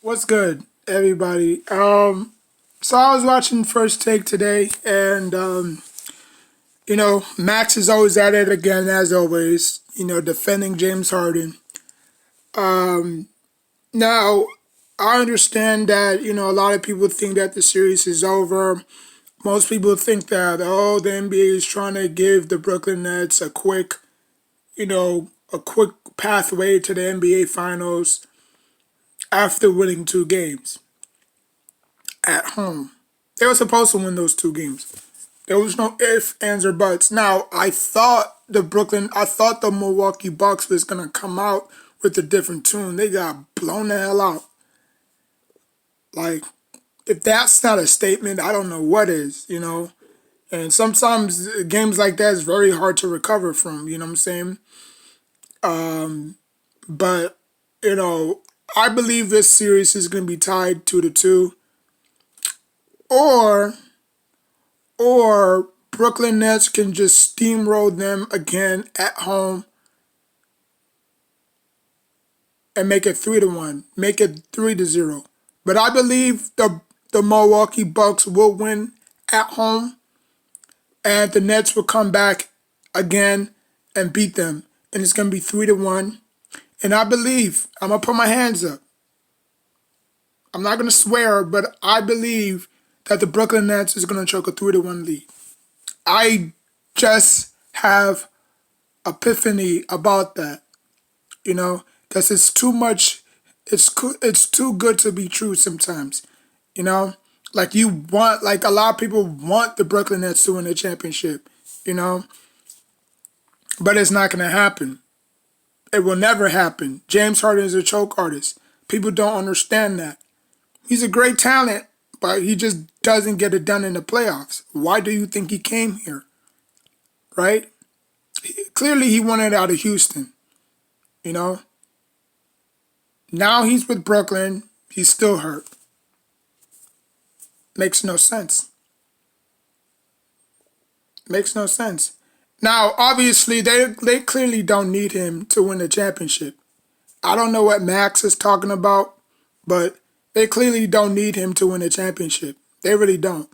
What's good, everybody? So I was watching First Take today, and Max is always at it again, as always. Defending James Harden. Now, I understand that a lot of people think that the series is over. Most people think that the NBA is trying to give the Brooklyn Nets a quick pathway to the NBA Finals after winning two games at home. They were supposed to win those two games. There was no ifs, ands, or buts. Now, I thought the Milwaukee Bucks was gonna come out with a different tune. They got blown the hell out. Like, if that's not a statement, I don't know what is. And sometimes games like that is very hard to recover from. You know what I'm saying? But you know, I believe this series is gonna be tied 2-2, or Brooklyn Nets can just steamroll them again at home and make it 3-1, make it 3-0. But I believe the Milwaukee Bucks will win at home, and the Nets will come back again and beat them, and it's gonna be 3-1. And I believe I'm gonna put my hands up. I'm not gonna swear, but I believe that the Brooklyn Nets is gonna choke a 3-1 lead. I just have epiphany about that, because it's too much. It's too good to be true sometimes, you know. Like a lot of people want the Brooklyn Nets to win the championship, you know, but it's not gonna happen. It will never happen. James Harden is a choke artist. People don't understand that. He's a great talent, but he just doesn't get it done in the playoffs. Why do you think he came here? Right? Clearly, he wanted out of Houston. You know. Now he's with Brooklyn. He's still hurt. Makes no sense. Makes no sense. Now, obviously, they clearly don't need him to win the championship. I don't know what Max is talking about, but they clearly don't need him to win the championship. They really don't.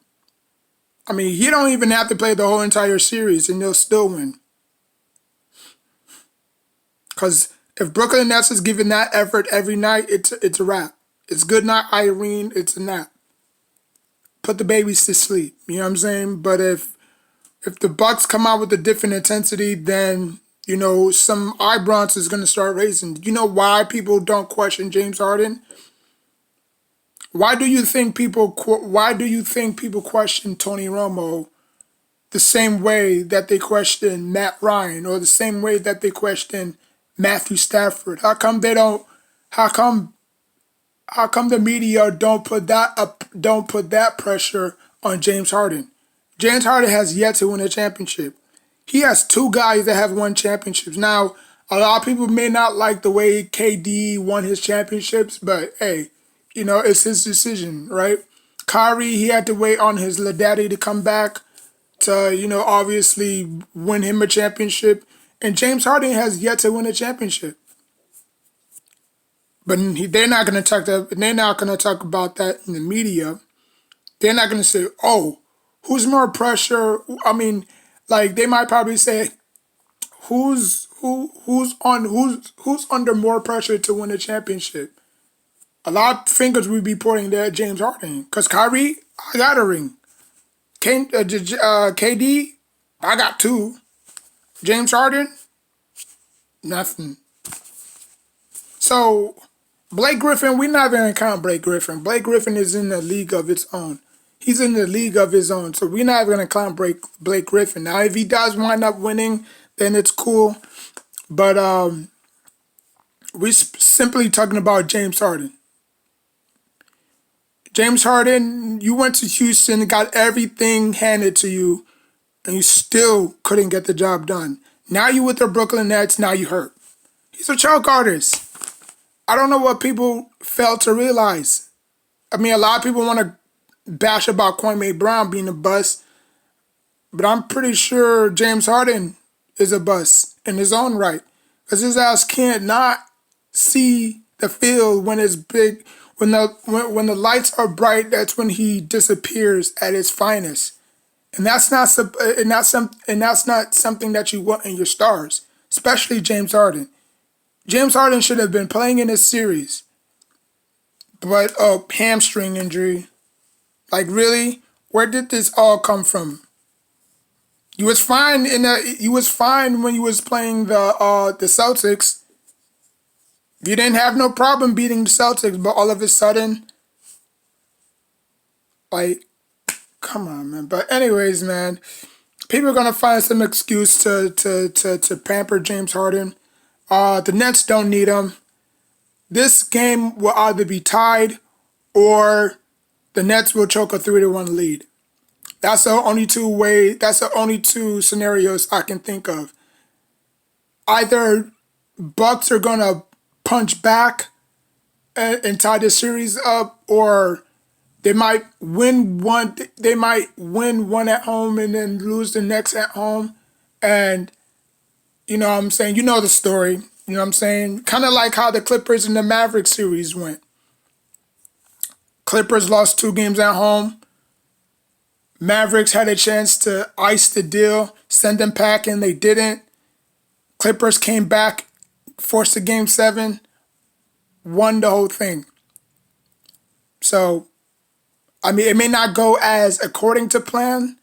I mean, he don't even have to play the whole entire series, and they'll still win. Because if Brooklyn Nets is giving that effort every night, it's a wrap. It's good night, Irene. It's a nap. Put the babies to sleep. You know what I'm saying? But if the Bucks come out with a different intensity, then some eyebrows is gonna start raising. You know why people don't question James Harden? Why do you think people question Tony Romo the same way that they question Matt Ryan, or the same way that they question Matthew Stafford? How come they don't? How come the media don't put that up? Don't put that pressure on James Harden? James Harden has yet to win a championship. He has two guys that have won championships. Now, a lot of people may not like the way KD won his championships, but hey, it's his decision, right? Kyrie, he had to wait on his little daddy to come back to, obviously win him a championship. And James Harden has yet to win a championship. But they're not going to talk about that in the media. They're not going to say, "Oh, who's more pressure?" I mean, like they might probably say, "Who's under more pressure to win a championship?" A lot of fingers would be pointing there at James Harden, because Kyrie, I got a ring. KD, I got two. James Harden, nothing. So Blake Griffin, we're not going to count Blake Griffin. Blake Griffin is in a league of its own. He's in the league of his own, so we're not going to count Blake Griffin. Now, if he does wind up winning, then it's cool. But we're simply talking about James Harden. James Harden, you went to Houston, got everything handed to you, and you still couldn't get the job done. Now you with the Brooklyn Nets, now you hurt. He's a choke artist. I don't know what people fail to realize. I mean, a lot of people want to bash about Kwame Brown being a bust, but I'm pretty sure James Harden is a bust in his own right, because his ass can't not see the field when when the lights are bright, that's when he disappears at his finest. And that's not something that you want in your stars, especially James Harden. James Harden should have been playing in this series, but a hamstring injury. Like really, where did this all come from? You was fine you was fine when you was playing the Celtics. You didn't have no problem beating the Celtics, but all of a sudden, like, come on, man. But anyways, man, people are gonna find some excuse to pamper James Harden. The Nets don't need him. This game will either be tied or the Nets will choke a 3-1 lead. That's the only two scenarios I can think of. Either Bucks are gonna punch back and tie the series up, or they might win one. They might win one at home and then lose the next at home. And you know what I'm saying? You know the story. You know what I'm saying? Kind of like how the Clippers and the Mavericks series went. Clippers lost 2 games at home. Mavericks had a chance to ice the deal, send them packing. They didn't. Clippers came back, forced a game 7, won the whole thing. So, I mean, it may not go as according to plan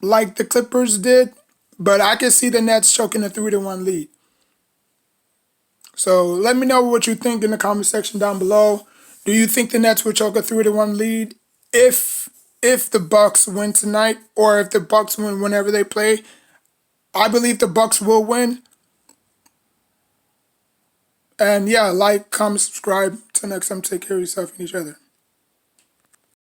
like the Clippers did, but I can see the Nets choking a 3-1 lead. So let me know what you think in the comment section down below. Do you think the Nets will choke a 3-1 lead if the Bucks win tonight, or if the Bucks win whenever they play? I believe the Bucks will win. And yeah, like, comment, subscribe. Till next time, take care of yourself and each other.